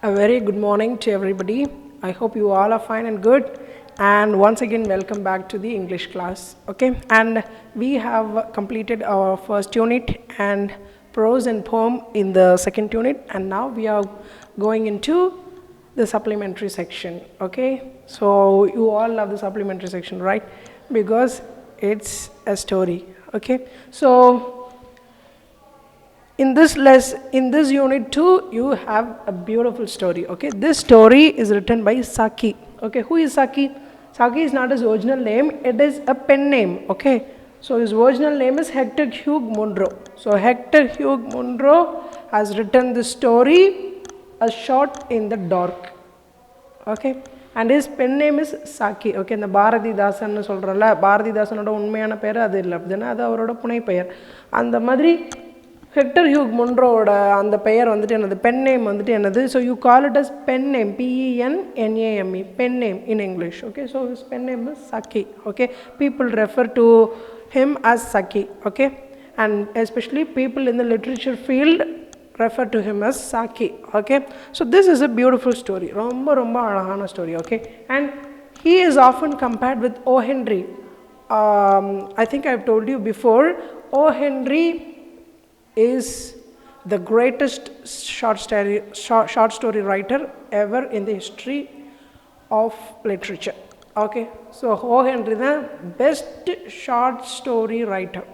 A very good morning to everybody. I hope you all are fine and good. And once again, welcome back to the English class. Okay, and we have completed our first unit and prose and poem in the second unit, and now we are going into the supplementary section. Okay, so you all love the supplementary section, right? Because it's a story. Okay, so in this unit 2 you have a beautiful story. Okay, this story is written by Saki. Okay, who is Saki? Saki is not his original name, it is a pen name. Okay, so his original name is Hector Hugh Munro. So Hector Hugh Munro has written this story, A Shot in the Dark. Okay, and his pen name is Saki. Okay, இந்த பாரதிதாசன் சொல்கிறோம்ல, பாரதிதாசனோட உண்மையான பேர் அது இல்லை, அப்படின்னா அது அவரோட புனை பெயர். அந்த மாதிரி ஹெக்டர் ஹியூக் முன்ரோட அந்த பெயர் வந்துட்டு என்னது, பென் நேம் வந்துட்டு என்னது. So you call it as pen name, PENNAME, pen name in English. Okay, so his pen name is Saki. Okay, people refer to him as Saki. Okay, and especially people in the literature field refer to him as Saki. Okay, so this is a beautiful story, ரொம்ப ரொம்ப அழகான story. Okay, and he is often compared with O. Henry. I think I've told you before, O. Henry is the greatest short story writer ever in the history of literature. Okay, so O. Henry the best short story writer.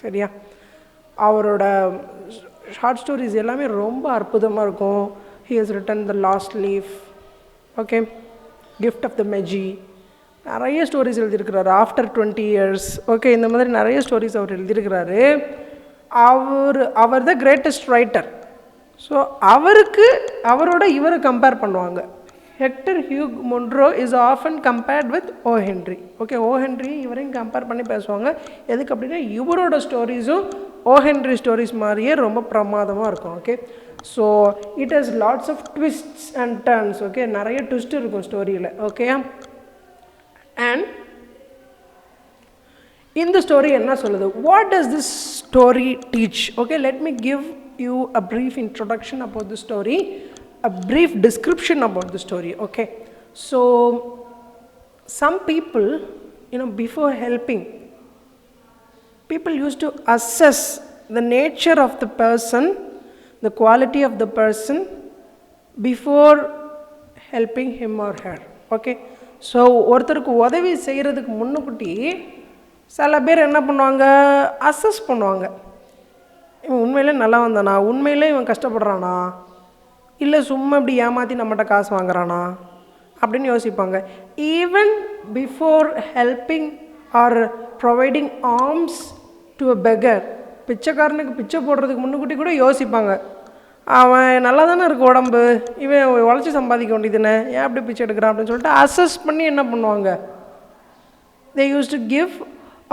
சரியா, அவரோட short stories எல்லாமே ரொம்ப அற்புதமாக இருக்கும். He has written The Lost Leaf, okay, Gift of the Magi, நிறைய stories எழுதியிருக்கிறாரு. After 20 years, okay, இந்த மாதிரி நிறைய ஸ்டோரிஸ் அவர் எழுதியிருக்கிறாரு. அவர் த கிரேட்டஸ்ட் ரைட்டர். ஸோ அவரோட இவரை கம்பேர் பண்ணுவாங்க. Hector Hugh Munro is often compared with O Henry. Okay, O Henry இவரையும் கம்பேர் பண்ணி பேசுவாங்க. எதுக்கு அப்படின்னா இவரோட ஸ்டோரிஸும் ஓ ஹென்ரி ஸ்டோரிஸ் மாதிரியே ரொம்ப பிரமாதமாக இருக்கும். Okay, so it has lots of twists and turns. Okay, நிறைய ட்விஸ்ட் இருக்கும் ஸ்டோரியில். Okay, and in the story enna solludu, what does this story teach? Okay, let me give you a brief introduction about the story, a brief description about the story. Okay, so some people, before helping, people used to assess the nature of the person, the quality of the person before helping him or her. Okay, so ஒருத்தருக்கு உதவி செய்கிறதுக்கு முன்னுக்குட்டி சில பேர் என்ன பண்ணுவாங்க, assess பண்ணுவாங்க. இவன் உண்மையிலே நல்லா வந்தானா, உண்மையிலே இவன் கஷ்டப்படுறானா, இல்லை சும்மா இப்படி ஏமாற்றி நம்மகிட்ட காசு வாங்குறானா அப்படின்னு யோசிப்பாங்க. Even before helping or providing alms to a beggar, பிச்சைக்காரனுக்கு பிச்சை போடுறதுக்கு முன்னுக்கூட்டி கூட யோசிப்பாங்க. அவன் நல்லா தானே இருக்குது உடம்பு, இவன் உழைச்சி சம்பாதிக்க வேண்டியதுன்னு, ஏன் அப்படி பிச்சை எடுக்கிறான் அப்படின்னு சொல்லிட்டு அசஸ் பண்ணி என்ன பண்ணுவாங்க, they used to give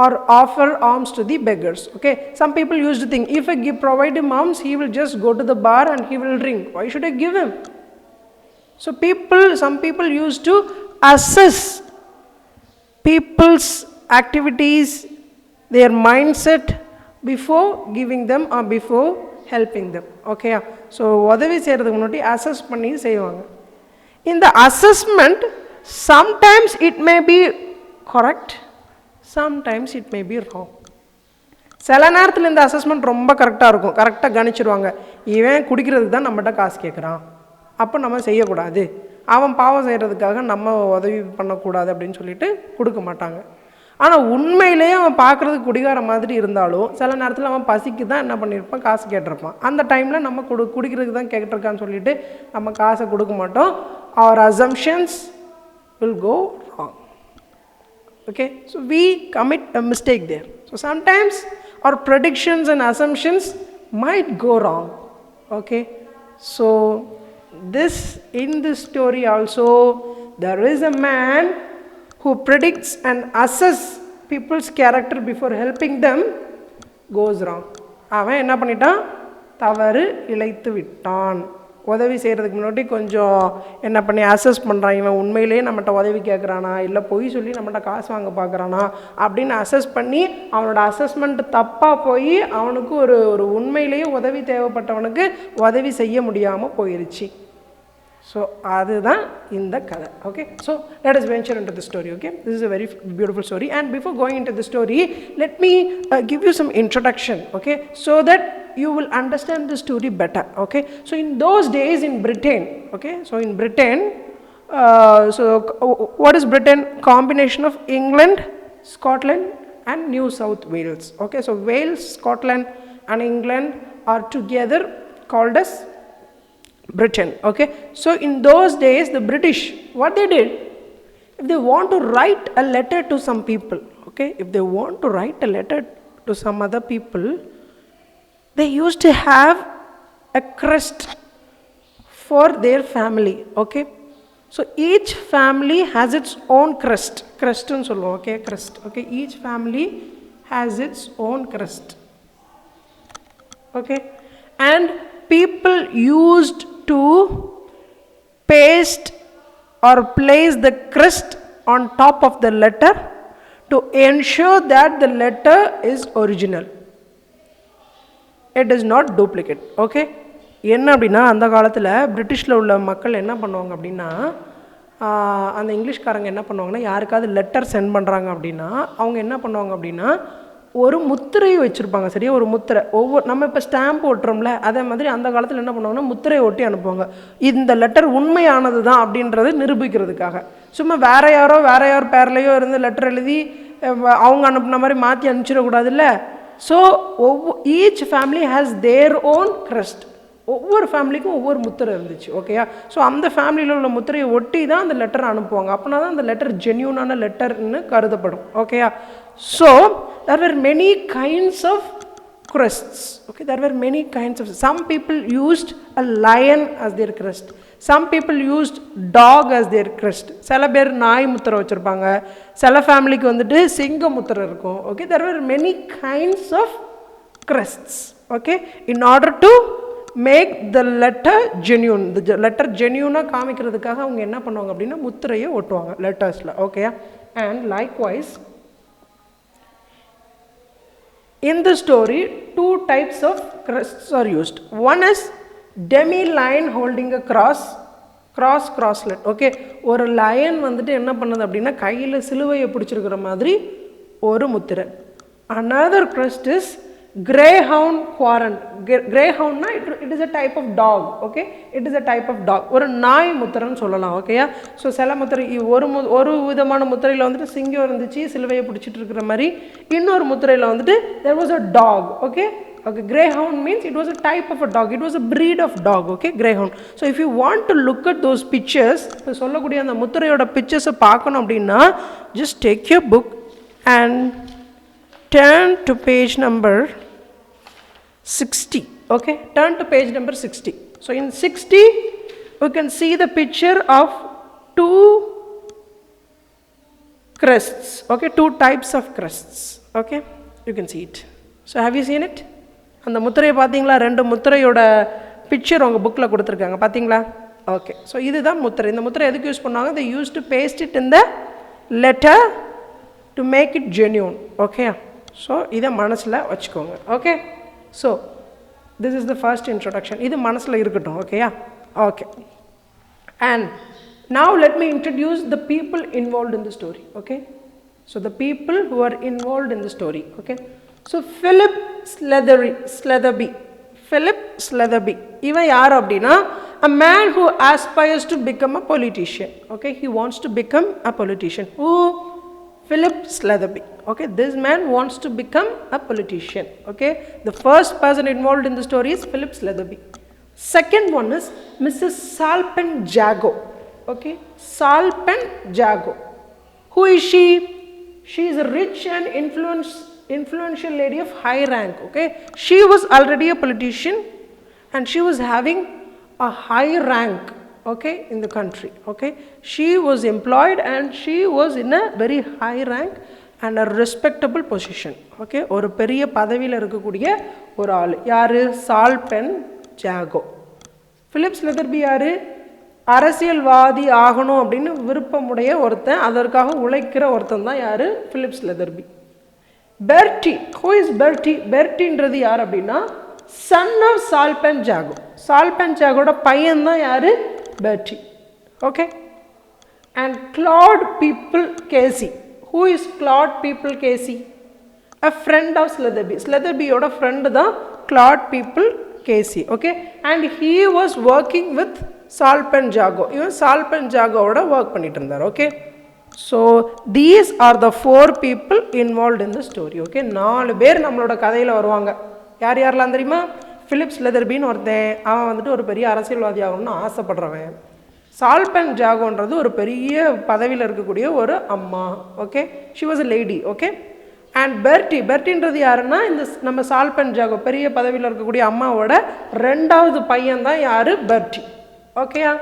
or offer alms to the beggars. Okay, some people used to think, if I provide him alms, he will just go to the bar and he will drink. Why should I give him? So some people used to assess people's activities, their mindset before giving them or before helping them. Okay, so உதவி செய்கிறதுக்கு முன்னாடி assess பண்ணி செய்வாங்க. In the assessment, sometimes it may be correct, sometimes it may be wrong. சில நேரத்தில் இந்த assessment ரொம்ப கரெக்டாக இருக்கும், கரெக்டாக கணிச்சிடுவாங்க. இவன் குடிக்கிறதுக்கு தான் நம்மகிட்ட காசு கேட்குறான், அப்போ நம்ம செய்யக்கூடாது, அவன் பாவம் செய்கிறதுக்காக நம்ம உதவி பண்ணக்கூடாது அப்படின்னு சொல்லிட்டு கொடுக்க மாட்டாங்க. ஆனால் உண்மையிலேயே அவன் பார்க்குறதுக்கு குடிகார மாதிரி இருந்தாலும் சில நேரத்தில் அவன் பசிக்கு தான் என்ன பண்ணியிருப்பான், காசு கேட்டிருப்பான். அந்த டைமில் நம்ம குடிக்கிறதுக்கு தான் கேட்டிருக்கான்னு சொல்லிட்டு நம்ம காசை கொடுக்க மாட்டோம். our assumptions will go wrong. Okay, so we commit a mistake there. So sometimes our predictions and assumptions might go wrong. Okay, so in this story also there is a man who predicts and assess people's character before helping them, goes wrong. அவன் என்ன பண்ணிட்டான், தவறு இழைத்து விட்டான். உதவி செய்கிறதுக்கு முன்னாடி கொஞ்சம் என்ன பண்ணி அசஸ் பண்ணுறான், இவன் உண்மையிலேயே நம்மகிட்ட உதவி கேட்குறானா இல்லை பொய் சொல்லி நம்மகிட்ட காசு வாங்க பார்க்குறானா அப்படின்னு அசஸ் பண்ணி அவனோட அசஸ்மெண்ட் தப்பாக போய் அவனுக்கு ஒரு உண்மையிலேயே உதவி தேவைப்பட்டவனுக்கு உதவி செய்ய முடியாமல் போயிடுச்சு. So அதுதான் இந்த கதை. Okay, so let us venture into the story. Okay, this is a very beautiful story, and before going into the story, let me give you some introduction, okay, so that you will understand the story better. Okay, so in those days in Britain, okay, so in Britain, so what is Britain? Combination of England, Scotland and New South Wales. Okay, so Wales, Scotland and England are together called as Britain. Okay, so in those days the British, what they did, if they want to write a letter to some people, okay, if they want to write a letter to some other people, they used to have a crest for their family. Okay, so each family has its own crest. Crest nu solluvom. Okay, crest. Okay, each family has its own crest. Okay, and people used to paste or place the crest on top of the letter to ensure that the letter is original. It is not duplicate. Okay, என்ன அப்படின்னா அந்த காலத்தில் பிரிட்டிஷில் உள்ள மக்கள் என்ன பண்ணுவாங்க அப்படின்னா, அந்த இங்கிலீஷ்காரங்க என்ன பண்ணுவாங்கன்னா, யாருக்காவது லெட்டர் சென்ட் பண்ணுறாங்க அப்படின்னா அவங்க என்ன பண்ணுவாங்க அப்படின்னா, ஒரு முத்திரையை வச்சுருப்பாங்க. சரியா, ஒரு முத்திரை. நம்ம இப்போ ஸ்டாம்ப் ஒட்டுறோம்ல, அதே மாதிரி அந்த காலத்தில் என்ன பண்ணுவாங்கன்னா முத்திரையை ஒட்டி அனுப்புவாங்க. இந்த லெட்டர் உண்மையானது தான் அப்படின்றத நிரூபிக்கிறதுக்காக. சும்மா வேற யார் பேர்லையோ இருந்து லெட்டர் எழுதி அவங்க அனுப்புன மாதிரி மாற்றி அனுப்பிச்சிடக்கூடாதுல்ல. So each family has their own crest. ஒவ்வொரு ஃபேமிலிக்கும் ஒவ்வொரு முத்திரை இருந்துச்சு. ஓகேயா, ஸோ அந்த ஃபேமிலியில் உள்ள முத்திரையை ஒட்டி தான் அந்த லெட்டரை அனுப்புவாங்க. அப்படின்னா தான் அந்த லெட்டர் ஜென்யூனான லெட்டர்னு கருதப்படும். ஓகேயா, so there were many kinds of crests. Okay, there were many kinds of, some people used a lion as their crest, some people used dog as their crest. சில பேர் நாய் முத்திரை வச்சுருப்பாங்க, சில ஃபேமிலிக்கு வந்துட்டு சிங்க முத்திரை இருக்கும். Okay, there were many kinds of crests. Okay, in order to make the letter genuine, the letter genuine காமிக்கிறதுக்காக அவங்க என்ன பண்ணுவாங்க அப்படின்னா முத்திரையை ஒட்டுவாங்க லெட்டர்ஸில். ஓகேயா, and likewise in the story, two types of crests are used. One is demi lion holding a crosslet. Okay, ஒரு lion வந்துட்டு என்ன பண்ணுது அப்படின்னா கையில் சிலுவையை பிடிச்சிருக்கிற மாதிரி ஒரு முத்திரை. Another crest is greyhound quarant. Greyhound na it is a type of dog. Okay, it is a type of dog. ஒரு நாய் முத்திரைன்னு சொல்லலாம். ஓகேயா, ஸோ சில முத்திரை ஒரு விதமான முத்திரையில் வந்துட்டு சிங்கம் இருந்துச்சு சிலுவையை பிடிச்சிட்டு இருக்கிற மாதிரி, இன்னொரு முத்திரையில் வந்துட்டு there was a dog. Okay, okay, greyhound means it was a type of a dog, it was a breed of dog. Okay, greyhound. So if you want to look at those pictures, இப்போ சொல்லக்கூடிய அந்த முத்திரையோட பிக்சர்ஸை பார்க்கணும் அப்படின்னா just take your book and turn to page number 60. Okay, turn to page number 60. So in 60 we can see the picture of two crests. Okay, two types of crests. Okay, you can see it. So have you seen it? அந்த முத்திரையை பார்த்தீங்களா? ரெண்டு முத்திரையோட picture உங்கள் புக்கில் கொடுத்துருக்காங்க, பார்த்தீங்களா? Okay, so இதுதான் முத்திரை. இந்த முத்திரை எதுக்கு யூஸ் பண்ணுவாங்க? they used to paste it in the letter to make it genuine. Okay, so இதை மனசில் வச்சுக்கோங்க. Okay, so this is the first introduction. இது மனசில் இருக்கட்டும். ஓகேயா, okay, and now let me introduce the people involved in the story. Okay, so the people who are involved in the story. Okay, so Philip Slatherby, இவன் யார் அப்படின்னா a man who aspires to become a politician. Okay, he wants to become a politician. Who? Philip Slatherby. Okay, this man wants to become a politician. Okay, the first person involved in the story is Philip Slatherby. Second one is Mrs. Salpen Jago. Okay, Salpen Jago. Who is she? She is a rich and influential lady of high rank. Okay, she was already a politician and she was having a high rank. Okay, in the country. Okay, she was employed and she was in a very high rank and a respectable position. Okay, ஒரு பெரிய பதவியில் இருக்கக்கூடிய ஒரு ஆள் யாரு? சால்பென் ஜாகோ. Philip ஸ்லெதர்பி யாரு? அரசியல்வாதி ஆகணும் அப்படின்னு விருப்பமுடைய ஒருத்தன், அதற்காக உழைக்கிற ஒருத்தன் தான் யாரு? Philip Slatherby. Bertie, who is Bertie? பெர்டின்றது யார் அப்படின்னா son of சால்பென் ஜாகோ. சால்பென் ஜாகோட பையன் தான் யாரு? Bertie. Okay? And Claude People Casey. Who is Claude People Casey? A friend of Sletherby. Sletherbyயோட friend தான் Claude People Casey. Okay? And he was working with Salpen Jago. இவன் Salpen Jagoவோட work பண்ணிட்டு இருந்தார். Okay? So these are the 4 people involved in the story. Okay? 4 பேர் நம்மளோட கதையில வருவாங்க. யாரெல்லாம் தெரியுமா? Philip Sletherby ன்னு ஒருத்தன், அவன் வந்துட்டு ஒரு பெரிய அரசியல்வாதி ஆகணும்னு ஆசைப்படுறவன். சால்பன் ஜாகோன்றது ஒரு பெரிய பதவியில் இருக்கக்கூடிய ஒரு அம்மா. Okay, she was a lady. Okay, and பெர்ட்டின்றது யாருன்னா இந்த நம்ம சால்பன் ஜாகோ பெரிய பதவியில் இருக்கக்கூடிய அம்மாவோட 2வது பையன் தான் யாரு? பெர்ட்டி. ஓகேயா?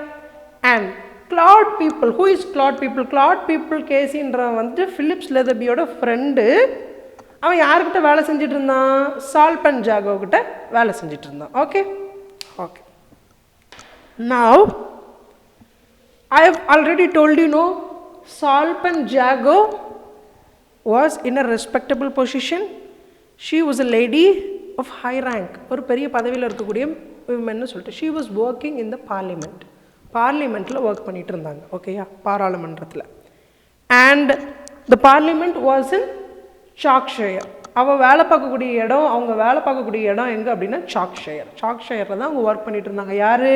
And Claude people. Who is Claude people? Claude people கேசின்றவன் வந்துட்டு ஃபிலிப் ஸ்லெதர்பியோட ஃப்ரெண்டு. அவன் யாருக்கிட்ட வேலை செஞ்சுட்டு இருந்தான்? சால்பன் ஜாகோ கிட்ட வேலை செஞ்சுட்டு இருந்தான். Okay okay. Now I have already told you, no, Salpen Jago was in a respectable position. She was a lady of high rank. ஒரு பெரிய பதவியில் இருக்கக்கூடிய விமன்னு சொல்லிட்டு. She was working in the parliament. பார்லிமெண்ட்டில் ஒர்க் பண்ணிட்டு இருந்தாங்க. ஓகேயா? பாராளுமன்றத்தில். And the parliament was in Chalkshire. அவள் வேலை பார்க்கக்கூடிய இடம், அவங்க வேலை பார்க்கக்கூடிய இடம் எங்கே அப்படின்னா சாக்ஷயர். சாக்ஷயரில் தான் அவங்க ஒர்க் பண்ணிட்டு இருந்தாங்க. யார்?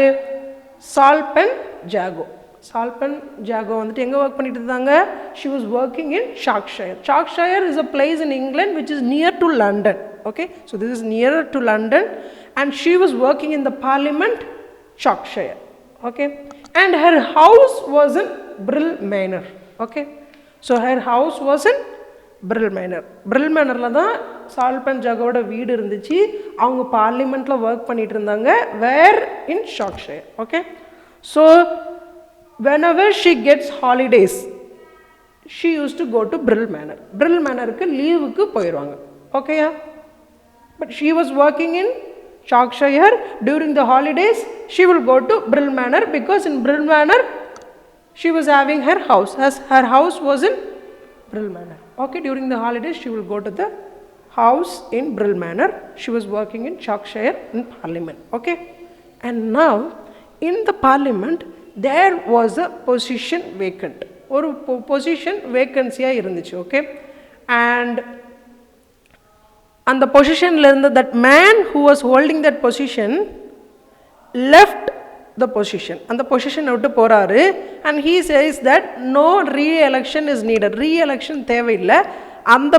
சால்பன் ஜாகோ. சால்பன் ஜாகோ வந்துட்டு எங்கே ஒர்க் பண்ணிட்டு இருந்தாங்க? She was working in Shakshire. Shakshire is a place in England which is near to London. Okay, so this is near to London and she was working in the parliament Shakshire. Okay, and her house was in Brill Manor. Okay, so her house was in Brill Manor. Brill மேனரில் தான் சால்பன் ஜாகோட வீடு இருந்துச்சு. அவங்க பார்லிமெண்ட்டில் work பண்ணிட்டு இருந்தாங்க. Where? In Shakshire. Okay, so whenever she gets holidays she used to go to Brill Manor. Brill Manorக்கு லீவுக்கு போயிடுவாங்க. ஓகேயா? but she was working in Shropshire. During the holidays she will go to Brill Manor because in Brill Manor she was having her house, as her house was in Brill Manor. Okay, during the holidays she will go to the house in Brill Manor. She was working in Shropshire in parliament. Okay, and now in the parliament there was a position vacant. ஒரு position வேக்கன்சியாக இருந்துச்சு. Okay, and அந்த பொசிஷனில் இருந்த that man who was holding that position left the position. அந்த பொசிஷனை விட்டு போகிறாரு. And he says that no reelection is needed. Reelection தேவையில்லை, அந்த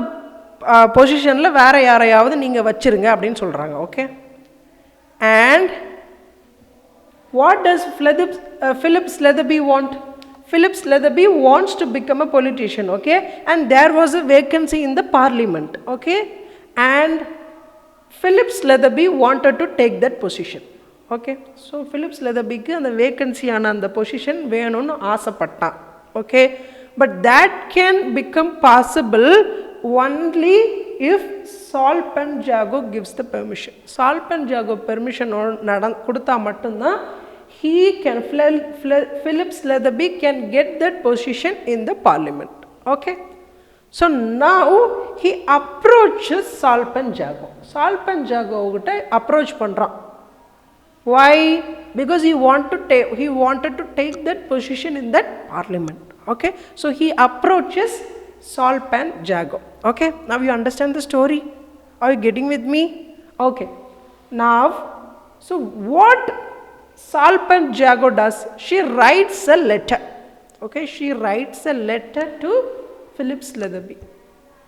பொசிஷனில் வேறு யாரையாவது நீங்கள் வச்சுருங்க அப்படின்னு சொல்கிறாங்க. Okay, and what does Philip Sletherby want? Philip Sletherby wants to become a politician. Okay, and there was a vacancy in the parliament. Okay, and Philip Sletherby wanted to take that position. Okay, so Philip Sletherby க்கு அந்த vacancy ஆன அந்த position வேணும்னு ஆசைப்பட்டான். Okay, but that can become possible only if Salpen Jago gives the permission. Salpen Jago permission கொடுத்தா மட்டும்தான் he can Philip Sletherby can get that position in the parliament. Okay, so now he approaches Salpen Jago. Salpen Jago கிட்ட approach பண்றான். Why? Because he wanted to take that position in that parliament. Okay, so he approaches Salpen Jago. Okay, now you understand the story? Are you getting with me? Okay, now so what Salpen Jago does? She writes a letter. Okay, she writes a letter to Philip Sletherby.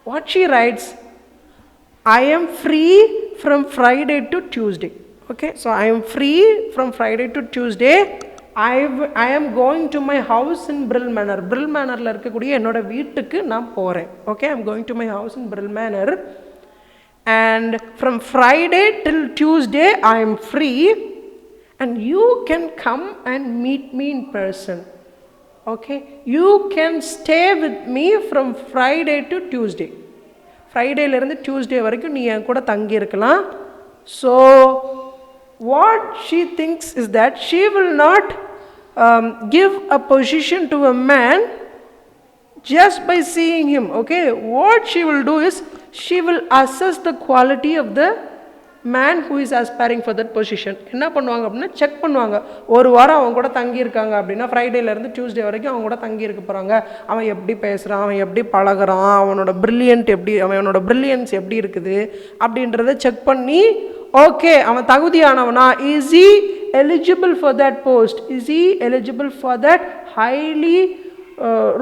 What she writes? I am free from Friday to Tuesday. Okay, so I am free from Friday to Tuesday. I am going to my house in Brill Manor. Brill Manorல இருக்கக்கூடிய என்னோட வீட்டுக்கு நான் போறேன். Okay, I am going to my house in Brill Manor. And from Friday till Tuesday I am free and you can come and meet me in person. Okay, you can stay with me from Friday to Tuesday. Fridayல இருந்து Tuesday வரைக்கும் நீ என் கூட தங்கி இருக்கலாம். So what she thinks is that she will not give a position to a man just by seeing him. Okay, what she will do is she will assess the quality of the man who is aspiring for that position என்ன பண்ணுவாங்க அப்படின்னா check பண்ணுவாங்க. ஒரு வாரம் அவங்க கூட தங்கியிருக்காங்க அப்படின்னா ஃப்ரைடேலேருந்து Tuesday வரைக்கும் அவங்க கூட தங்கியிருக்க போகிறாங்க. அவன் எப்படி பேசுகிறான், அவன் எப்படி பழகிறான், அவனோட ப்ரில்லியன்ஸ் எப்படி இருக்குது அப்படின்றத செக் பண்ணி ஓகே அவன் தகுதியானவனா, is he eligible for that post, is he eligible for that highly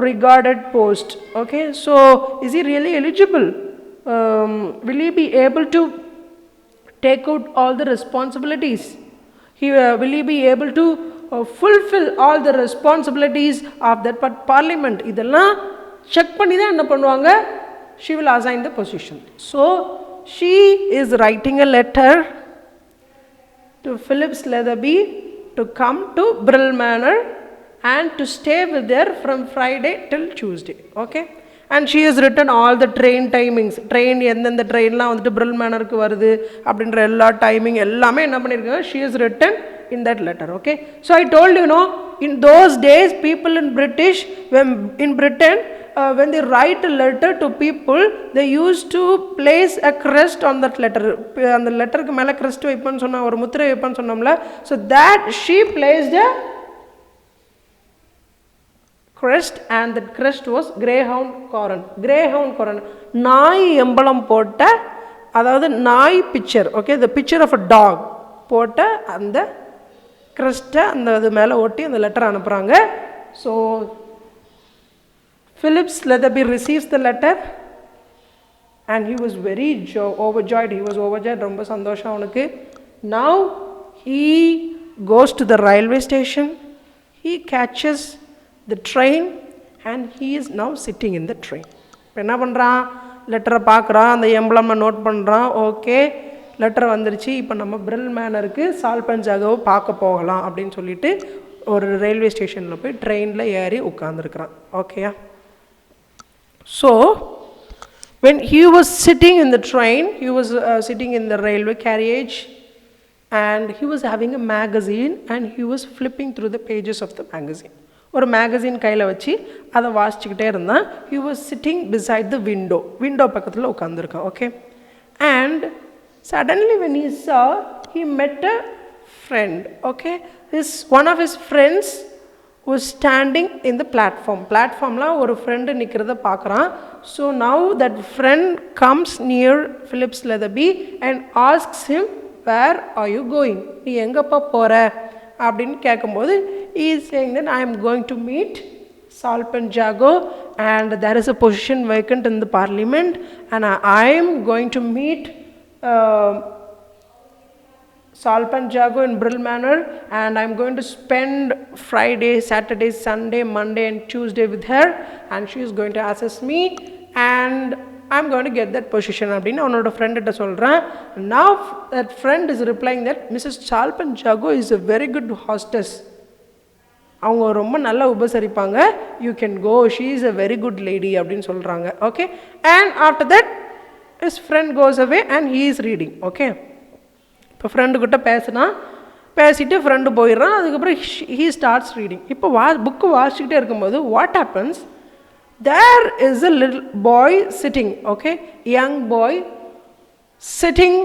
regarded post, okay, so is he really eligible, will he be able to take out all the responsibilities, will he be able to fulfill all the responsibilities of that parliament. இதெல்லாம் check பண்ணி தான் என்ன பண்ணுவாங்க, she will assign the position. So she is writing a letter to Philip Slatherby to come to Brill Manor and to stay with her from Friday till Tuesday, okay, and she has written all the train timings, train எந்தெந்த ட்ரெயின்லாம் வந்துட்டு Brill Manorக்கு வருது அப்படின்ற எல்லா timing எல்லாமே என்ன பண்ணியிருக்காங்க, she has written in that letter, okay. So I told you, in those days people in Britain when they write a letter to people, they used to place a crest on that letter. அந்த லெட்டருக்கு மேலே crest வைப்பேன்னு சொன்ன, ஒரு முத்திரை வைப்பேன்னு சொன்னோம்ல. So that she placed a crest and that crest was greyhound coron, நாய் emblem போட்ட, அதாவது நாய் picture, okay, the picture of a dog போட்ட அந்த crest அந்த அது மேலே ஒட்டி அந்த லெட்டர் அனுப்புகிறாங்க. So Philip Slatherby receives the letter and he was very overjoyed. ரொம்ப சந்தோஷம் அவனுக்கு. Now he goes to the railway station, he catches the train and he is now sitting in the train. இப்போ என்ன பண்ணுறான், லெட்டரை பார்க்குறான், அந்த எம்பளமை நோட் பண்ணுறான், ஓகே லெட்டர் வந்துருச்சு, இப்போ நம்ம பிரில் மேனருக்கு சால்பஞ்சாகவை பார்க்க போகலாம் அப்படின்னு சொல்லிட்டு ஒரு ரயில்வே ஸ்டேஷனில் போய் ட்ரெயினில் ஏறி உட்காந்துருக்குறான், ஓகேயா. So when he was sitting in the train, he was sitting in the railway carriage and he was having a magazine and he was flipping through the pages of the magazine. ஒரு magazine கையில் வச்சு அதை வாசிச்சுக்கிட்டே இருந்தான். he was sitting beside the window பக்கத்தில் உட்காந்துருக்கான், okay. And suddenly when he saw, he met a friend, okay. One of his friends was standing in the platformல ஒரு friend நிக்கிறத பார்க்கறான். So now that friend comes near Philip Slatherby and asks him, where are you going, நீ எங்கப்பா போற அப்படின்னு கேட்கும்போது he is saying that I am going to meet Salpanjago and there is a position vacant in the parliament and I am going to meet Salpanjago in Brill Manor and I'm going to spend Friday, Saturday, Sunday, Monday and Tuesday with her and she is going to assess me and I'm going to get that position அப்படின்னு அவனோட ஃப்ரெண்ட்ட சொல்கிறான். Now that friend is replying that Mrs. Salpanjago is a very good hostess, அவங்க ரொம்ப நல்லா உபசரிப்பாங்க, you can go, she is a very good lady அப்படின்னு சொல்கிறாங்க, okay. And after that his friend goes away and he is reading, okay. இப்போ ஃப்ரெண்டுக்கிட்ட பேசிட்டு friend போயிடுறான். அதுக்கப்புறம் he starts reading. இப்போ புக்கு வாசிச்சுக்கிட்டே இருக்கும்போது what happens, there is a little boy sitting, okay, young boy sitting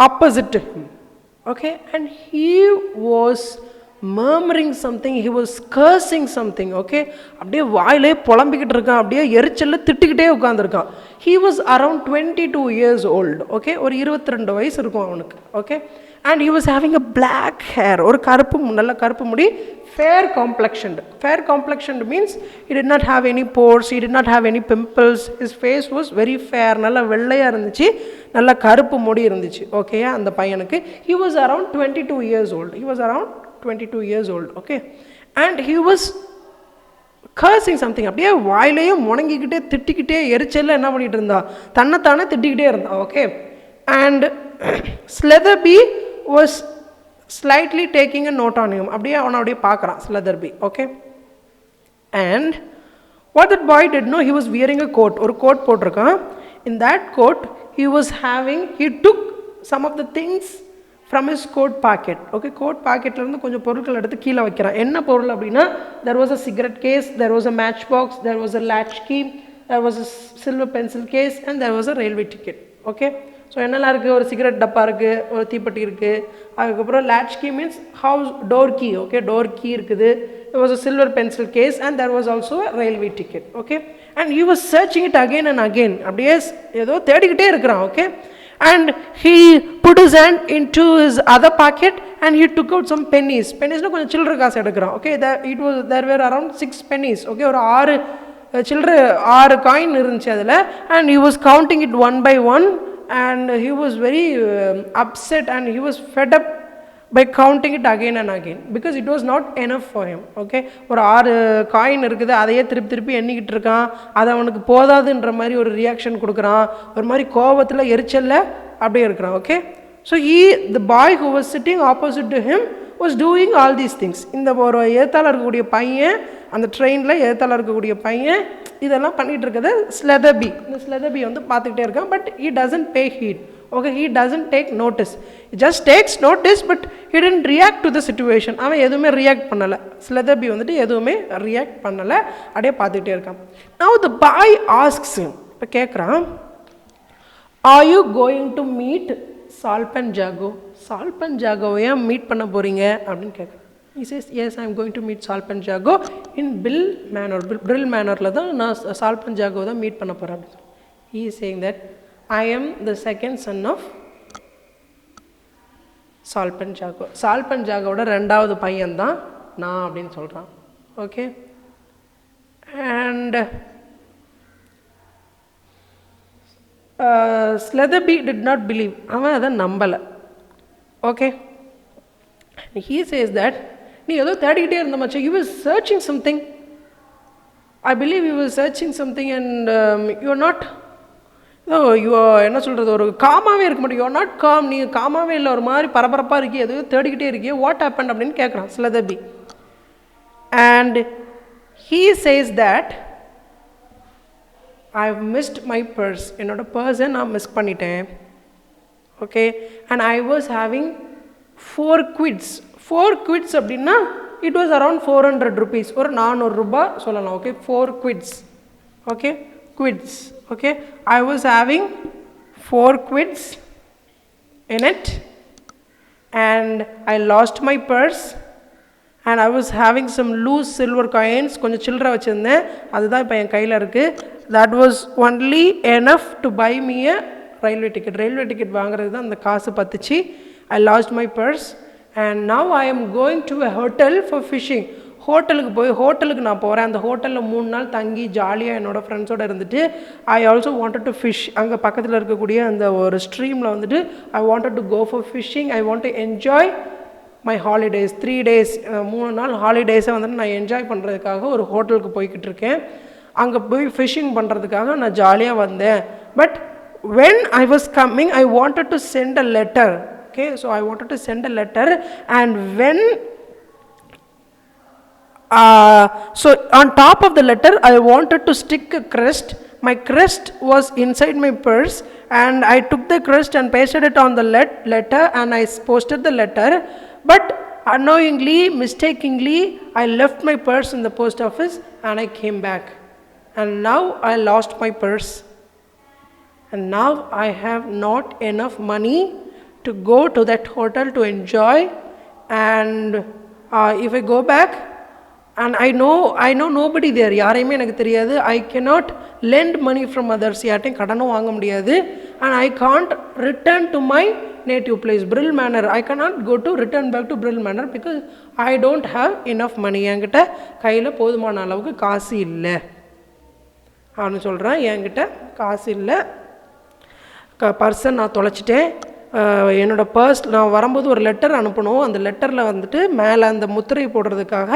opposite to him, okay, and he was murmuring something, he was cursing something, okay, அப்படியே வாயிலே புலம்பிக்கிட்டு இருக்கான், அப்படியே எரிச்சல்ல திட்டிக்கிட்டே உட்கார்ந்திருக்கான். he was around 22 years old, okay, ஒரு 22 வயசு இருக்கும் அவனுக்கு, okay, and he was having a black hair, ஒரு நல்ல கருப்பு முடி, fair complexioned means he did not have any pores, he did not have any pimples, his face was very fair, நல்ல வெள்ளையா இருந்துச்சு, நல்ல கருப்பு முடி இருந்துச்சு, ஓகேயா அந்த பையனுக்கு. he was around 22 years old, okay, and he was cursing something, அப்படியே வாயிலேயே முணங்கிக்கிட்டே திட்டிக்கிட்டே எரிச்சல்ல என்ன பண்ணிட்டு இருந்தா, தன்னைத்தானே திட்டிக்கிட்டே இருந்தா, okay. And Slatherby was slightly taking a note on him, அப்படியே அவனை அப்படியே பார்க்குறான் Slatherby, okay. And what that boy did know, he was wearing a coat, ஒரு கோட் போட்டிருக்கான். In that coat he took some of the things from his coat pocket, okay. coat pocketல இருந்து கொஞ்சம் பொருட்கள் எடுத்து கீழே வைக்கிறான். என்ன பொருள் அப்படின்னா, there was a cigarette case, there was a matchbox, there was a latch key, there was a silver pencil case and there was a railway ticket, okay. So என்னெல்லாம் இருக்குது, ஒரு சிகரெட் டப்பா இருக்குது, ஒரு தீப்பெட்டி இருக்குது. அதுக்கப்புறம் latch key means house door key, okay, door key இருக்குது. There was a silver pencil case and there was also a railway ticket, okay, and he was searching it again and again. அப்படியே ஏதோ தேடிக்கிட்டே இருக்கிறான், okay, and he put his hand into his other pocket and he took out some pennies. penniesனா கொஞ்சம் சில்லறை காசு எடுக்கிறான், okay, there were around 6 pennies, okay, ஒரு 6 சில்லறை 6 காயின் இருந்துச்சு அதில். and he was counting it one by one and he was very upset and he was fed up by counting it again and again because it was not enough for him, okay. ஒரு 6 coin இருக்குது, அதையே திருப்பி எண்ணிக்கிட்டு இருக்கான். அது அவனுக்கு போதாதுன்ற மாதிரி ஒரு reaction கொடுக்குறான், ஒரு மாதிரி கோபத்தில் எரிச்சலில் அப்படியே இருக்கிறான், okay. so the boy who was sitting opposite to him was doing all these things. இந்த ஒரு ஏத்தால இருக்கக்கூடிய பையன், அந்த ட்ரெயினில் ஏத்தால இருக்கக்கூடிய பையன் இதெல்லாம் பண்ணிகிட்டு இருக்கிறது ஸ்லெதபி. இந்த ஸ்லெதபி வந்து பார்த்துக்கிட்டே இருக்கான். But he doesn't pay heed, okay, he doesn't take notice, he just takes notice but he didn't react to the situation. அவன் எதுவுமே ரியாக்ட் பண்ணலை, ஸ்லெதபி வந்துட்டு எதுவுமே ரியாக்ட் பண்ணலை, அப்படியே பார்த்துக்கிட்டே இருக்கான். now the boy asks him, இப்போ கேட்குறான், are you going to meet சால்பஞ்சாகோ? சால்பஞ்சாகோவை ஏன் மீட் பண்ண போகிறீங்க அப்படின்னு கேட்குறேன். he says yes, I am going to meet சால்பஞ்சாகோ in brill mannerல தான் நான் சால்பஞ்சாகோ தான் மீட் பண்ண போகிறேன் அப்படின்னு. he is saying that I am the second son of சால்பஞ்சாகோ. சால்பஞ்சாகோட ரெண்டாவது பையன் தான் நான் அப்படின்னு சொல்கிறான், okay. And Slatherby did not believe, அவன் அதை நம்பலை, ஓகே. he says that நீ ஏதோ தேடிக்கிட்டே இருந்த மச்சா, you were searching something, I believe you were searching something and you are not, என்ன சொல்கிறது, ஒரு காமாவே இருக்க மாட்டேன், யூ ஆர் நாட் காம், நீ காமாவே இல்லை, ஒரு மாதிரி பரபரப்பாக இருக்கே, எதுவும் தேடிக்கிட்டே இருக்கியே, வாட் ஹேப்பன் அப்படின்னு கேட்குறான் Slatherby. And he says that I have missed my purse, என்னோட பர்ஸை நான் மிஸ் பண்ணிட்டேன், okay. And I was having 4 quids. 4 quids அப்படின்னா it was around 400 rupees, ஒரு 400 ரூபாய் சொல்லலாம், okay. 4 quids, okay, quids, okay. I was having 4 quids in it and I lost my purse and I was having some loose silver coins, கொஞ்சம் சில்லறை வச்சுருந்தேன், அதுதான் இப்போ என் கையில் இருக்குது. that was only enough to buy me a railway ticket. railway ticket வாங்குறது தான் அந்த காசு பத்துச்சு. I lost my purse and now I am going to a hotel for fishing. ஹோட்டலுக்கு நான் போகிறேன். அந்த ஹோட்டலில் 3 நாள் தங்கி ஜாலியாக என்னோடய ஃப்ரெண்ட்ஸோடு இருந்துட்டு I also wanted to fish. அங்கே பக்கத்தில் இருக்கக்கூடிய அந்த ஒரு ஸ்ட்ரீமில் வந்துட்டு I wanted to go for fishing. I want to enjoy my holidays. 3 days 3 நாள் ஹாலிடேஸை வந்துட்டு நான் என்ஜாய் பண்ணுறதுக்காக ஒரு ஹோட்டலுக்கு போய்கிட்டு இருக்கேன். அங்கே போய் ஃபிஷ்ஷிங் பண்ணுறதுக்காக நான் ஜாலியாக வந்தேன். But when I was coming I wanted to send a letter, okay, so I wanted to send a letter and when so on top of the letter I wanted to stick a crest. My crest was inside my purse and I took the crest and pasted it on the letter and I posted the letter, but unknowingly, mistakenly I left my purse in the post office and I came back and now I lost my purse and now I have not enough money to go to that hotel to enjoy and if I go back and I know nobody there, யாரையுமே எனக்கு தெரியாது. I cannot lend money from others, யார்ட்டையும் கடனும் வாங்க முடியாது. and I can't return to my native place, Brill Manor. I cannot return back to Brill Manor because I don't have enough money. என்கிட்ட கையில் போதுமான அளவுக்கு காசு இல்லை அவனு சொல்கிறான். என்கிட்ட காசு இல்லை, பர்ஸை நான் தொலைச்சிட்டேன். என்னோடய பர்ஸ் நான் வரும்போது ஒரு லெட்டர் அனுப்பணும். அந்த லெட்டரில் வந்துட்டு மேலே அந்த முத்திரை போடுறதுக்காக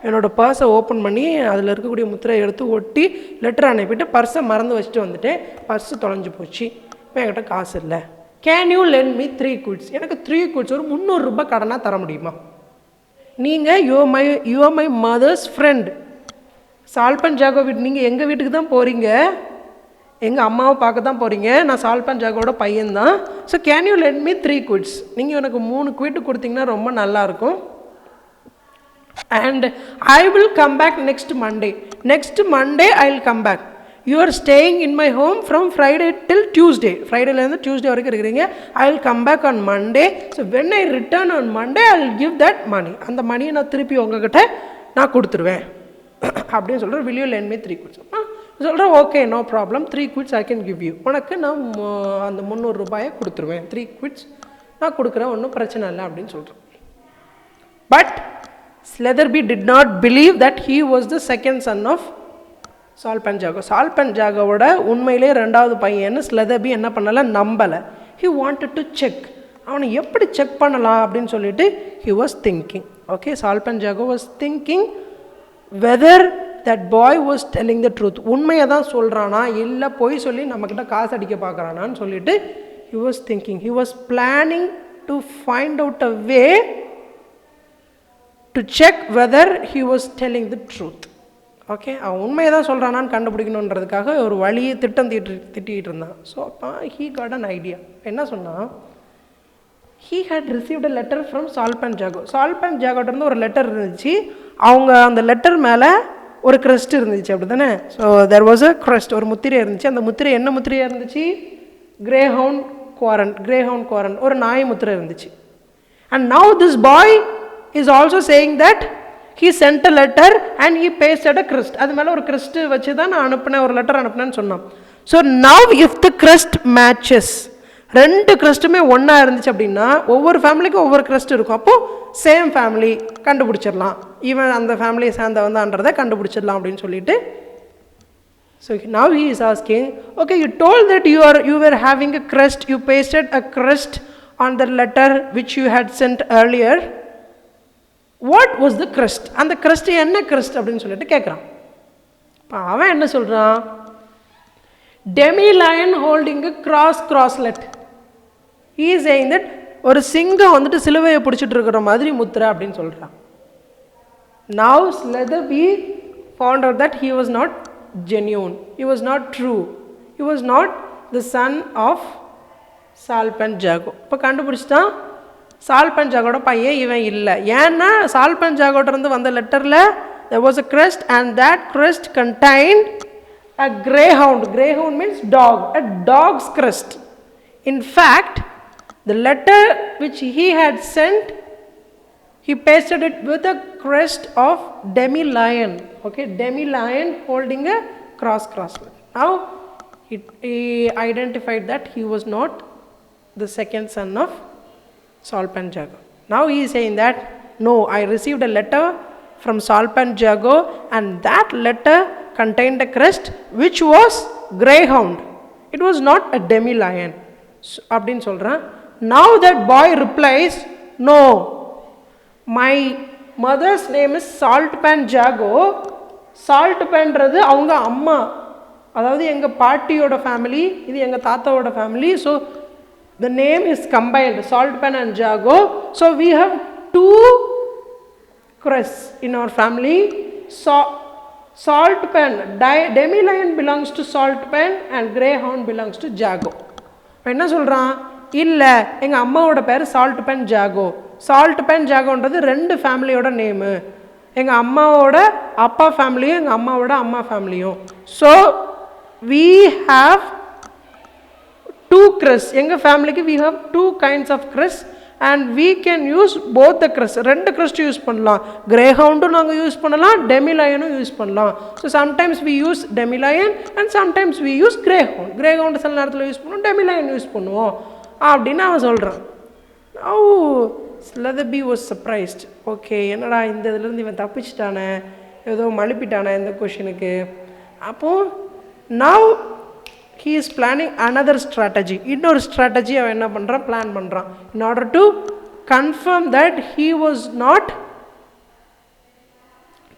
என்னோடய பர்ஸை ஓப்பன் பண்ணி அதில் இருக்கக்கூடிய முத்திரை எடுத்து ஒட்டி லெட்டர் அனுப்பிட்டு பர்ஸை மறந்து வச்சுட்டு வந்துட்டேன். பர்ஸு தொலைஞ்சு போச்சு. இப்போ என்கிட்ட காசு இல்லை. Can you lend me 3 quids? எனக்கு 3 quids ஒரு 300 ரூபாய் கடனாக தர முடியுமா? நீங்கள் you are my mother's friend. சால்பஞ்சாகோ வீட்டு, நீங்கள் எங்கள் வீட்டுக்கு தான் போகிறீங்க, எங்கள் அம்மாவை பார்க்க தான் போகிறீங்க. நான் சால்பஞ்சாகோட பையன்தான். So can you let me 3 quids? நீங்கள் எனக்கு 3 quid கொடுத்தீங்கன்னா ரொம்ப நல்லாயிருக்கும். And I will come back next Monday. Next Monday I will come back. You are staying in my home from Friday till Tuesday. Friday-லேருந்து Tuesday வரைக்கும் இருக்கிறீங்க. I will come back on Monday. So when I return on Monday, I will give that money. அந்த மணியை நான் திருப்பி உங்ககிட்ட நான் கொடுத்துருவேன் அப்படின்னு சொல்கிறேன். Will you lend me 3 quid? சொல்கிறேன், okay, no problem, 3 quids I can give you. உனக்கு நான் அந்த 300 ரூபாயை கொடுத்துருவேன். 3 quids நான் கொடுக்குறேன், ஒன்றும் பிரச்சனை இல்லை அப்படின்னு சொல்கிறேன். But Sletherby did not believe that he was the second son of Salpan Jago. Salpan Jagoவோட உண்மையிலே ரெண்டாவது பையன்னு Sletherby என்ன பண்ணலை, நம்பலை. He wanted to check. அவனை எப்படி செக் பண்ணலாம் அப்படின்னு சொல்லிட்டு he was thinking. Okay, Salpan Jago was thinking whether that boy was telling the truth. உண்மையை தான் சொல்கிறானா இல்லை போய் சொல்லி நம்மக்கிட்ட காசு அடிக்க பார்க்குறானான்னு சொல்லிட்டு he was thinking. He was planning to find out a way to check whether he was telling the truth. Okay, அவன் உண்மையை தான் சொல்கிறானான்னு கண்டுபிடிக்கணுன்றதுக்காக ஒரு வழியை திட்டிகிட்டு இருந்தான். ஸோ அப்போ he got an idea. என்ன சொன்னான், he had received a letter from Salpan Jago. Salpan Jagoட்டேருந்து ஒரு லெட்டர் இருந்துச்சு. அவங்க அந்த லெட்டர் மேலே ஒரு கிரெஸ்ட் இருந்துச்சு, அப்படி தானே? So there was a crest, ஒரு முத்திரை இருந்துச்சு. அந்த முத்திரை என்ன முத்திரையாக இருந்துச்சு? கிரேஹவுண்ட் குவாரண்ட், ஒரு நாய் முத்திரை இருந்துச்சு. And now this boy is also saying that he sent a letter and he pasted a crest. அது மேலே ஒரு கிறிஸ்ட் வச்சு தான் நான் அனுப்பினேன், ஒரு லெட்டர் அனுப்பினேன்னு சொன்னான். So now if the Christ matches, ரெண்டு கிறிஸ்ட்டுமே ஒன்றா இருந்துச்சு அப்படின்னா ஒவ்வொரு ஃபேமிலிக்கும் ஒவ்வொரு கிறிஸ்ட் இருக்கும். அப்போது சேம் ஃபேமிலி கண்டுபிடிச்சிடலாம், ஈவன் அந்த ஃபேமிலியை சேர்ந்தவந்தான்றதை கண்டுபிடிச்சிடலாம் அப்படின்னு சொல்லிட்டு. So now he is asking, okay, you told that you were having a crest, you pasted a crest on the letter which you had sent earlier. What was the crest? அந்த crest என்ன crest அப்படின்னு சொல்லிட்டு கேட்குறான். அவன் என்ன சொல்கிறான், demi lion holding crosslet. He is saying that ஒரு சிங்கம் வந்துட்டு சிலுவையை பிடிச்சிட்டு இருக்கிற மாதிரி முத்திரை அப்படின்னு சொல்கிறான். Now Sletherby found out that he was not genuine, he was not true, he was not the son of Salpan Jago. இப்போ கண்டுபிடிச்சிட்டான், Salpan Jagoட பையன் இவன் இல்லை. ஏன்னா Salpan Jagoட்டேருந்து வந்த லெட்டரில் there was a crest and that crest contained a greyhound. Greyhound means dog, a dog's crest. In fact, the letter which he had sent, he pasted it with a crest of demi lion. Okay, demi lion holding a crosslet. Now he identified that he was not the second son of Salpan Jago. Now he is saying that no, I received a letter from Salpan Jago and that letter contained a crest which was greyhound. It was not a demi lion. அப்படின்னு சொல்கிறான். Now that boy replies, no, my mother's name is Salpan Jago. Saltpanன்றது அவங்க அம்மா, அதாவது எங்கள் பாட்டியோட family, இது எங்கள் தாத்தாவோட family. So the name is combined, Saltpan and Jago. So we have two crests in our family. Saltpan, demi lion belongs to Saltpan and greyhound belongs to Jago. என்ன சொல்கிறான், இல்லை எங்கள் அம்மாவோட பேர் Saltpan Jago. Saltpan Jagoன்றது ரெண்டு ஃபேமிலியோட name, எங்கள் அம்மாவோட அப்பா ஃபேமிலியும் எங்கள் அம்மாவோட அம்மா ஃபேமிலியும். So we have two crests. எங்கள் ஃபேமிலிக்கு we have two kinds of crests and we can use both the crests. ரெண்டு crest யூஸ் பண்ணலாம், greyhoundம் நாங்கள் யூஸ் பண்ணலாம், demi lionம் யூஸ் பண்ணலாம். So sometimes we use demi lion and sometimes we use greyhound. greyhound சில நேரத்தில் use பண்ணுவோம், demi lion use பண்ணுவோம் அப்படின்னு அவன் சொல்கிறான். Now Sletherby was surprised. Okay, என்னடா இந்த இதுலேருந்து இவன் தப்பிச்சிட்டானே, ஏதோ மழுப்பிட்டானே இந்த கொஷினுக்கு. அப்போது now he is planning another strategy. இன்னொரு strategy அவன் என்ன பண்ணுறான், பிளான் பண்ணுறான். in order to confirm that he was not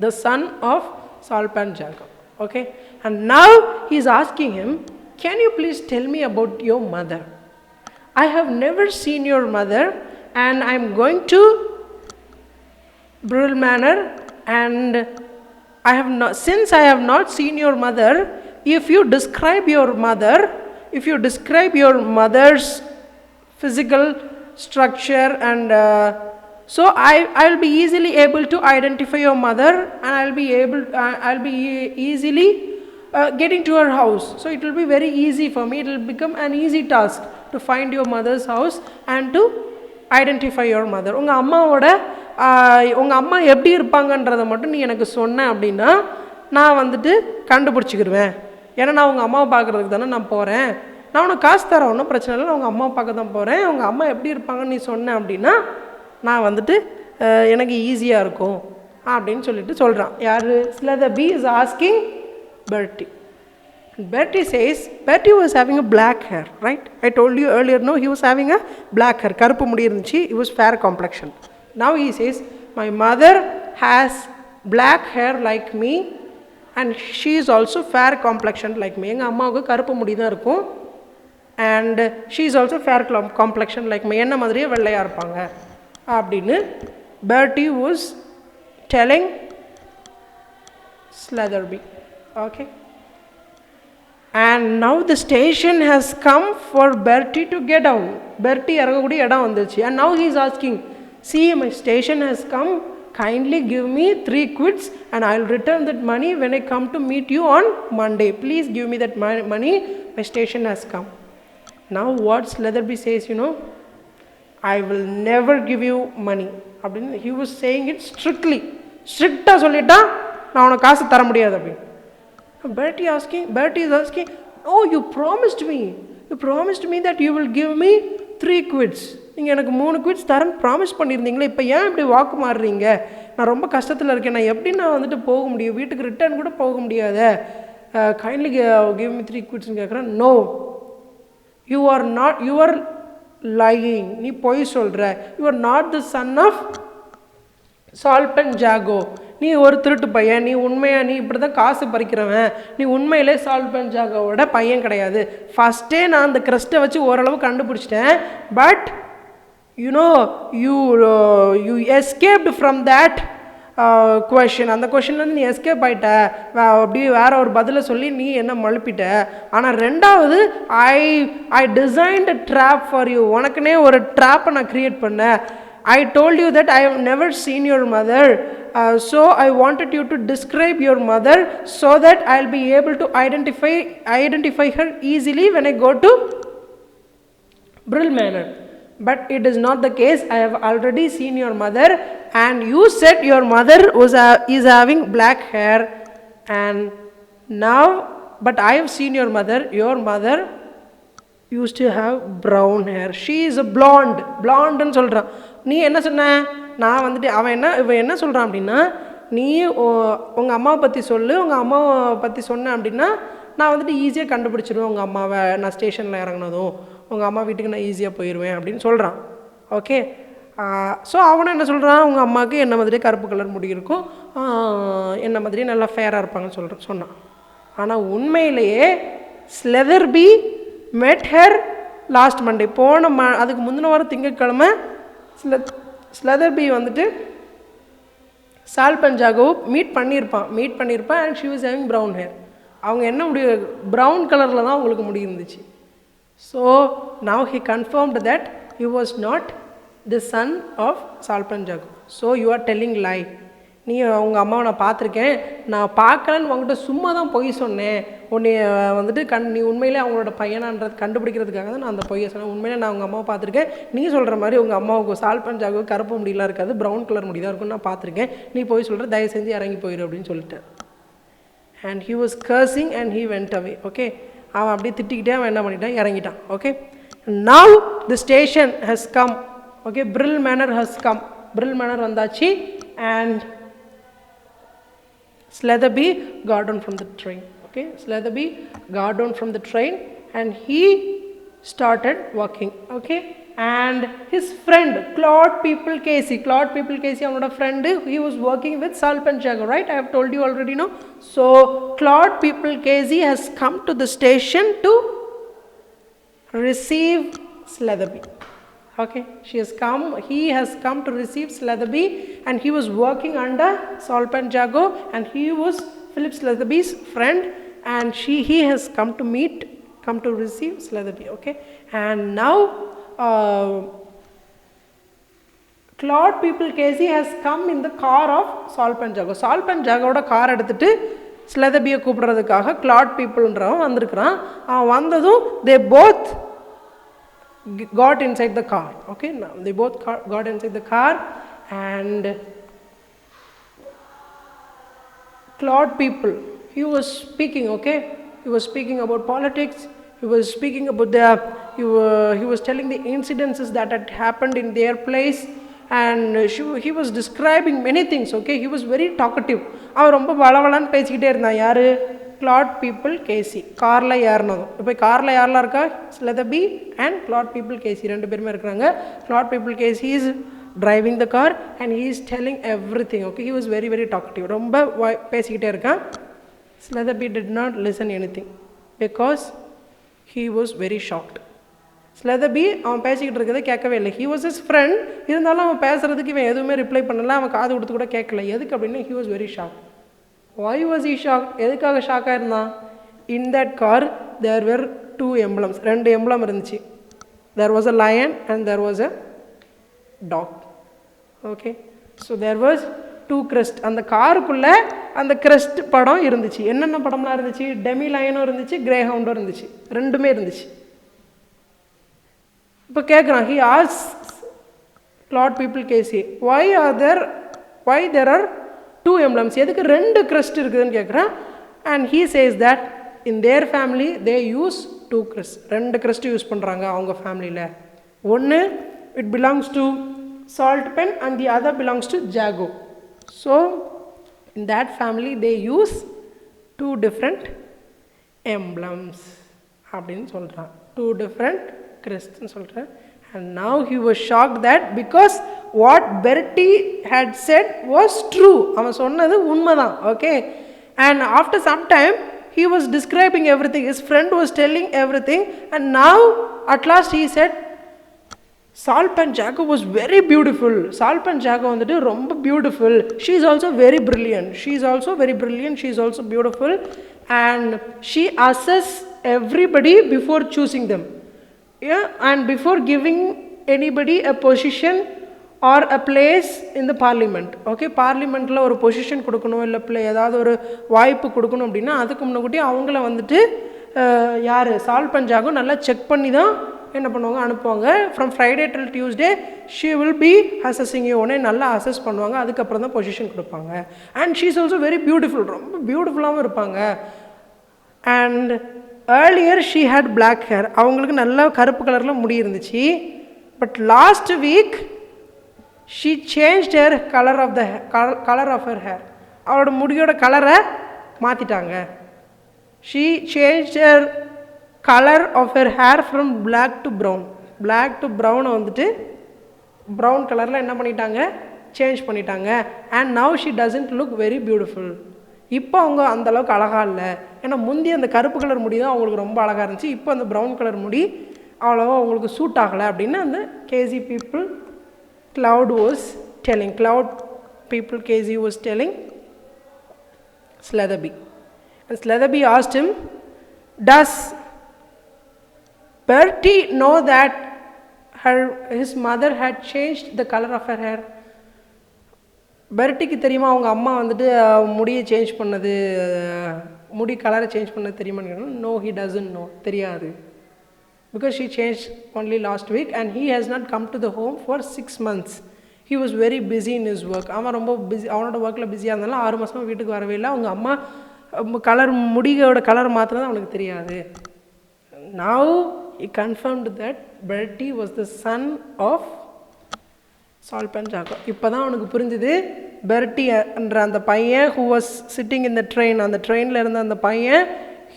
the son of Salpan Jago. Okay, and now he is asking him, can you please tell me about your mother? I have never seen your mother and I am going to Brule Manor and since I have not seen your mother, if you describe your mother's physical structure and so I will be easily able to identify your mother and I'll be easily getting to her house. So it will be very easy for me. It will become an easy task to find your mother's house and to identify your mother. உங்கள் அம்மாவோட உங்கள் அம்மா எப்படி இருப்பாங்கன்றதை மட்டும் நீ எனக்கு சொன்ன அப்படின்னா நான் வந்துட்டு கண்டுபிடிச்சிக்கிடுவேன். ஏன்னா நான் உங்கள் அம்மாவை பார்க்குறதுக்கு தானே நான் போகிறேன். நான் உனக்கு காசு தரேன், ஒன்றும் பிரச்சனை இல்லை, நான் உங்கள் அம்மாவை பார்க்க தான் போகிறேன். உங்கள் அம்மா எப்படி இருப்பாங்கன்னு நீ சொன்னேன் அப்படின்னா நான் வந்துட்டு எனக்கு ஈஸியாக இருக்கும் அப்படின்னு சொல்லிட்டு சொல்கிறான். யார்? Slatherby is asking Bertie. Bertie says, Bertie was having a black hair, right? I told you earlier, no, he was having a black hair. கருப்பு முடி இருந்துச்சு. He was fair complexion. Now he says, my mother has black hair like me and she is also fair complexion like me. எங்கள் அம்மாவுக்கு கருப்பு முடி தான் இருக்கும் and she is also fair complexion like me. என்ன மாதிரியே வெள்ளையாக இருப்பாங்க அப்படின்னு Bertie was telling Slatherby. Okay. And now the station has come for Bertie to get down. Bertie இறங்கக்கூடிய இடம் வந்துச்சு. And now he is asking, see, my station has come, kindly give me 3 quids and I will return that money when I come to meet you on Monday. Please give me that money, my station has come. Now what Slatherby says, you know, I will never give you money. He was saying it strictly. Strictா சொல்லிட்டா நான் உனக்கு காசு தர முடியாது அப்படின்னு. Bertie is asking, oh, you promised me that you will give me 3 quids. நீங்கள் எனக்கு 3 quids தரேன்னு ப்ராமிஸ் பண்ணியிருந்தீங்களே, இப்போ ஏன் இப்படி வாக்கு மாறுறீங்க? நான் ரொம்ப கஷ்டத்தில் இருக்கேன், நான் எப்படி நான் வந்துட்டு போக முடியும், வீட்டுக்கு ரிட்டர்ன் கூட போக முடியாத, கைண்ட்லி கிவ் மீ 3 quidsன்னு கேட்குறேன். No, you are lying. நீ பொய் சொல்கிற. You are not the son of சால்பென்ஜாகோ. நீ ஒரு திருட்டு பையன், நீ உண்மையாக நீ இப்படி தான் காசு பறிக்கிறவன், நீ உண்மையிலே சால்பென்ஜாகோவோட பையன் கிடையாது. ஃபஸ்ட்டே நான் அந்த கிரஸ்ட்டை வச்சு ஓரளவு கண்டுபிடிச்சிட்டேன். But you know you escaped from that question. அந்த கொஷின்லேருந்து நீ எஸ்கேப் ஆகிட்ட, அப்படியே வேற ஒரு பதிலை சொல்லி நீ என்ன மழுப்பிட்ட. ஆனால் ரெண்டாவது I designed a trap for you. உனக்குன்னே ஒரு ட்ராப்பை நான் க்ரியேட் பண்ணேன். I told you that I have never seen your mother, so I wanted you to describe your mother so that I'll be able to identify her easily when I go to Brill Manor. But it is not the case. I have already seen your mother and you said your mother is having black hair, and now but I have seen your mother. Your mother used to have brown hair. She is a blonde ன்னு சொல்கிறான். நீ என்ன சொன்ன? நான் வந்துட்டு இவன் என்ன சொல்கிறான் அப்படின்னா, நீ உங்கள் அம்மாவை பற்றி சொல்லு, உங்கள் அம்மாவை பற்றி சொன்னேன் அப்படின்னா நான் வந்துட்டு ஈஸியாக கண்டுபிடிச்சிடுவேன் உங்கள் அம்மாவை, நான் ஸ்டேஷனில் இறங்கினதும் உங்கள் அம்மா வீட்டுக்கு நான் ஈஸியாக போயிடுவேன் அப்படின்னு சொல்கிறான். ஓகே. ஸோ அவனை என்ன சொல்கிறான், உங்கள் அம்மாவுக்கு என்ன மாதிரியே கருப்பு கலர் முடி இருக்கும், என்ன மாதிரியே நல்லா ஃபேராக இருப்பாங்கன்னு சொன்னான். ஆனால் உண்மையிலேயே Slatherby met her last Monday. அதுக்கு முந்தின வாரம் திங்கட்கிழமை Slatherby வந்துட்டு சால்பென்ஜாகோ மீட் பண்ணியிருப்பான் and she was having brown hair. அவங்க என்ன முடி, ப்ரௌன் கலரில் தான் அவங்களுக்கு முடி இருந்துச்சு. So now he confirmed that he was not the son of சால்பென்ஜாகோ. So you are telling lie. நீ உங்கள் அம்மாவை நான் பார்த்துருக்கேன், நான் பார்க்கலன்னு உங்கள்கிட்ட சும்மா தான் பொய் சொன்னேன். உன்னை வந்துட்டு நீ உண்மையிலே அவங்களோட பையனான்றது கண்டுபிடிக்கிறதுக்காக தான் நான் அந்த பொய்யை சொன்னேன். உண்மையிலே நான் உங்கள் அம்மாவை பார்த்துருக்கேன். நீ சொல்கிற மாதிரி உங்கள் அம்மாவுக்கு சால்பென்ஜாகோ கருப்பு முடியெலாம் இருக்காது, ப்ரௌன் கலர் முடி தான் இருக்குன்னு நான் பார்த்துருக்கேன். நீ போய் சொல்கிற, தயவு செஞ்சு இறங்கி போயிடு அப்படின்னு சொல்லிட்டேன். And he was cursing and he went away. Okay. அவன் அப்படியே திட்டிக்கிட்டே அவன் என்ன பண்ணிட்டான், இறங்கிட்டான். Okay. Now the station has come. Okay. Brill Manor has come. Brill Manor வந்தாச்சு. And Slatherby got down from the train. Okay, Slatherby got down from the train and he started walking. Okay, and his friend Claude People Casey, அவனோட friend, he was working with Salpenjago, right? I have told you already, no? So Claude People Casey has come to the station to receive Slatherby. Okay, he has come to receive Slatherby, and he was working under Salpenjago, and he was Philip Slatherby's friend, and he has come to receive Slatherby. Okay, and now Claude People Casey has come in the car of Salpenjago. Salpenjago oda car எடுத்துட்டு ஸ்லெதபியை கூப்பிடுறதுக்காக Claude பீப்புள்ன்றவன் வந்திருக்கிறான். அவன் வந்ததும் they both got inside the car. Okay, now they both got inside the car and Claude people, he was speaking, okay, he was speaking about politics, he was speaking about he was telling the incidences that had happened in their place, and he was describing many things, okay, he was very talkative. அவன் ரொம்ப வளவளன்னு பேசிக்கிட்டே இருந்தான். யாரு? Glad People Casey. காரில் ஏறினதும். இப்போ காரில் யாரெல்லாம் இருக்கா? Sletheby and Claude People Casey ரெண்டு பேருமே இருக்கிறாங்க. Glad People Casey is driving the car and he is telling everything, okay, he was very very talkative. ரொம்ப பேசிக்கிட்டே இருக்கான். Sletheby did not listen anything because he was very shocked. Sletheby அவன் பேசிக்கிட்டு இருக்கிறத கேட்கவே இல்லை. he was his friend, இருந்தாலும் அவன் பேசுறதுக்கு இவன் எதுவுமே ரிப்ளை பண்ணல, அவன் காது கொடுத்து கூட கேட்கல. எதுக்கு அப்படின்னா he was very shocked. why was he shocked? எதுக்காக ஷாக்காக இருந்தான்? in that car there were two emblems, ரெண்டு எம்பளம் இருந்துச்சு. there was a lion and there was a dog. Okay, so there was two crest. அந்த காருக்குள்ள அந்த crest படம் இருந்துச்சு. என்னென்ன படம்லாம் இருந்துச்சு? டெமி லயனும் இருந்துச்சு, கிரே ஹவுண்டும் இருந்துச்சு, ரெண்டுமே இருந்துச்சு. இப்போ கேட்குறான், he asks Claude people KC, why there are two emblems, எதுக்கு ரெண்டு கிரெஸ்ட் இருக்குதுன்னு கேட்குறான். and he says that in their family they use two crest, ரெண்டு கிரெஸ்ட் யூஸ் பண்ணுறாங்க அவங்க ஃபேமிலியில். ஒன்று it belongs to salt pen and the other belongs to jago. So in that family they use two different emblems அப்படின்னு சொல்கிறான். two different crests சொல்கிறான். and now he was shocked that because what Bertie had said was true, அவன் சொன்னது உண்மைதான். okay, and after some time he was describing everything, his friend was telling everything, and now at last he said Salt and Jago was very beautiful. Salt and Jago வந்துட்டு ரொம்ப beautiful. She is also very brilliant. She is also very brilliant. She is also beautiful. And she assesses everybody before choosing them. Yeah, and before giving anybody a position or a place in the parliament. Okay, parliamentல ஒரு position கொடுக்கணும், இல்லை ஏதாவது ஒரு வாய்ப்பு கொடுக்கணும் அப்படின்னா அதுக்கு முன்னாடி அவங்கள வந்துட்டு யார்? சால்ட் அண்ட் ஜாகோ நல்லா செக் பண்ணி தான் என்ன பண்ணுவாங்க, அனுப்புவாங்க. From Friday till Tuesday she will be assessing you. உடனே நல்லா அசஸ் பண்ணுவாங்க, அதுக்கப்புறம் தான் பொசிஷன் கொடுப்பாங்க. And she is also very beautiful, ரொம்ப பியூட்டிஃபுல்லாகவும் இருப்பாங்க. And earlier she had black hair, அவங்களுக்கு நல்லா கருப்பு கலரில் முடி இருந்துச்சு. But last week she changed hair colour of her hair, அவளோட முடியோட கலரை மாற்றிட்டாங்க. She changed her colour of her hair from black to brown. Black to ப்ரௌனை வந்துட்டு ப்ரௌன் கலரில் என்ன பண்ணிட்டாங்க, சேஞ்ச் பண்ணிட்டாங்க. And now she doesn't look very beautiful. இப்போ அவங்க அந்தளவுக்கு அழகாக இல்லை. ஏன்னா முந்தி அந்த கருப்பு கலர் முடி தான் அவங்களுக்கு ரொம்ப அழகாக இருந்துச்சு. இப்போ அந்த ப்ரௌன் கலர் முடி அவ்வளோவா அவங்களுக்கு சூட் ஆகலை அப்படின்னு அந்த Casey people Cloud was telling. Cloud people Casey was telling Sletheby. And Sletheby asked him, does Bertie know that his mother had changed the color of her hair? பெர்ட்டிக்கு தெரியுமா அவங்க அம்மா வந்துட்டு முடியை சேஞ்ச் பண்ணது, முடி கலரை சேஞ்ச் பண்ணது தெரியுமான்னு கேட்டோம். நோ, ஹி டசன்ட் நோ, தெரியாது. Because she change only last week and he has not come to the home for 6 months. He was very busy in his work. அவன் ரொம்ப பிஸி, அவனோட ஒர்க்கில் பிஸியாக இருந்தாலும் 6 மாதமாக வீட்டுக்கு வரவே இல்லை. அவங்க அம்மா கலர் முடியோட கலர் மாத்திரம் அவனுக்கு தெரியாது. Now he confirmed that Bertie was the son of Salt and Jago. இப்போ தான் அவனுக்கு புரிஞ்சுது, பெர்ட்டி என்ற அந்த பையன் who was sitting in the train, அந்த ட்ரெயினில் இருந்த அந்த பையன்,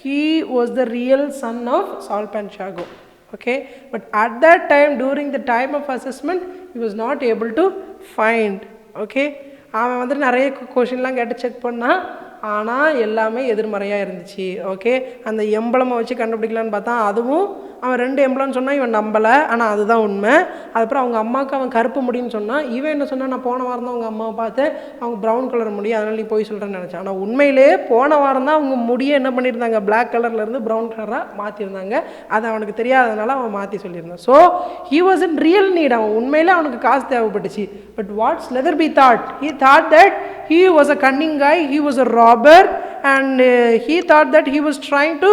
he was the real son of Salt and Jago. Okay, but at that time, during the time of assessment, he was not able to find. Okay, அவன் வந்து நிறைய கொஷின்லாம் கேட்டு check பண்ணால் ஆனால் எல்லாமே எதிர்மறையாக இருந்துச்சு. ஓகே, அந்த எம்பளமை வச்சு கண்டுபிடிக்கலான்னு பார்த்தா அதுவும் அவன் 2 எம்பளம்னு சொன்னால் இவன் நம்பலை, ஆனால் அதுதான் உண்மை. அதுக்கப்புறம் அவங்க அம்மாவுக்கு அவன் கருப்பு முடின்னு சொன்னால் இவன் என்ன சொன்னால், நான் போன வாரம் தான் அவங்க அம்மாவை பார்த்தேன், அவங்க ப்ரௌன் கலர் முடி, அதனால் நீ போய் சொல்கிறேன்னு நினச்சேன். ஆனால் உண்மையிலே போன வாரம் தான் அவங்க முடியை என்ன பண்ணியிருந்தாங்க, பிளாக் கலர்லேருந்து ப்ரௌன் கலராக மாற்றிருந்தாங்க. அது அவனுக்கு தெரியாததுனால அவன் மாற்றி சொல்லியிருந்தான். So he was in real need, அவன் உண்மையிலே அவனுக்கு காசு தேவைப்பட்டுச்சு. But what Sletheby thought? He thought that he was a cunning guy, he was a robber and he thought that he was trying to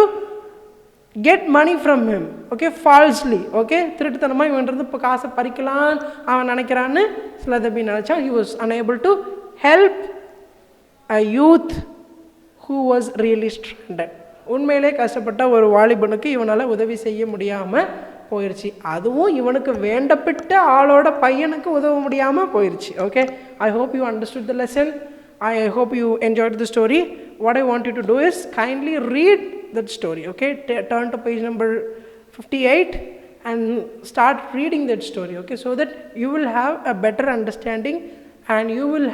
get money from him, okay, falsely, okay, திருட்டுத்தனமாக இவன்றது இப்போ காசை பறிக்கலாம் அவன் நினைக்கிறான்னு சிலதபி நினச்சான். he was unable to help a youth who was really stranded. உண்மையிலே கஷ்டப்பட்ட ஒரு வாலிபனுக்கு இவனால் உதவி செய்ய முடியாமல் போயிடுச்சு. அதுவும் இவனுக்கு வேண்டப்பட்ட ஆளோட பையனுக்கு உதவ முடியாமல் போயிடுச்சு. Okay, I hope you understood the lesson. I hope you enjoyed the story. What I want you to do is kindly read that story, okay? Turn to page number 58 and start reading that story, okay? So that you will have a better understanding and you will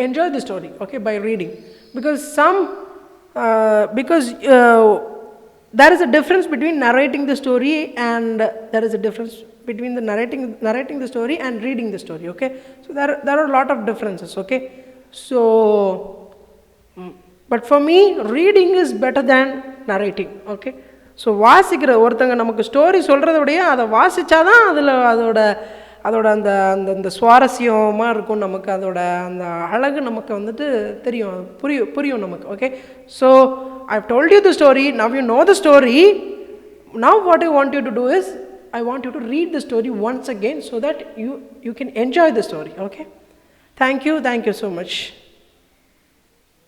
enjoy the story, okay, by reading. Because there is a difference between narrating the story and there is a difference between the narrating the story and reading the story, okay? So there are a lot of differences, okay? So but for me reading is better than narrating, okay? So வாசிக்கிற ஒருத்தங்க நமக்கு story சொல்கிறத விட அதை வாசித்தாதான் அதில் அதோட அந்த அந்த அந்த சுவாரஸ்யமாக இருக்கும், நமக்கு அதோட அந்த அழகு நமக்கு வந்துட்டு தெரியும், புரியும் நமக்கு, okay? So I've told you the story, now you know the story. Now what I want you to do is I want you to read the story once again so that you can enjoy the story, okay? Thank you so much.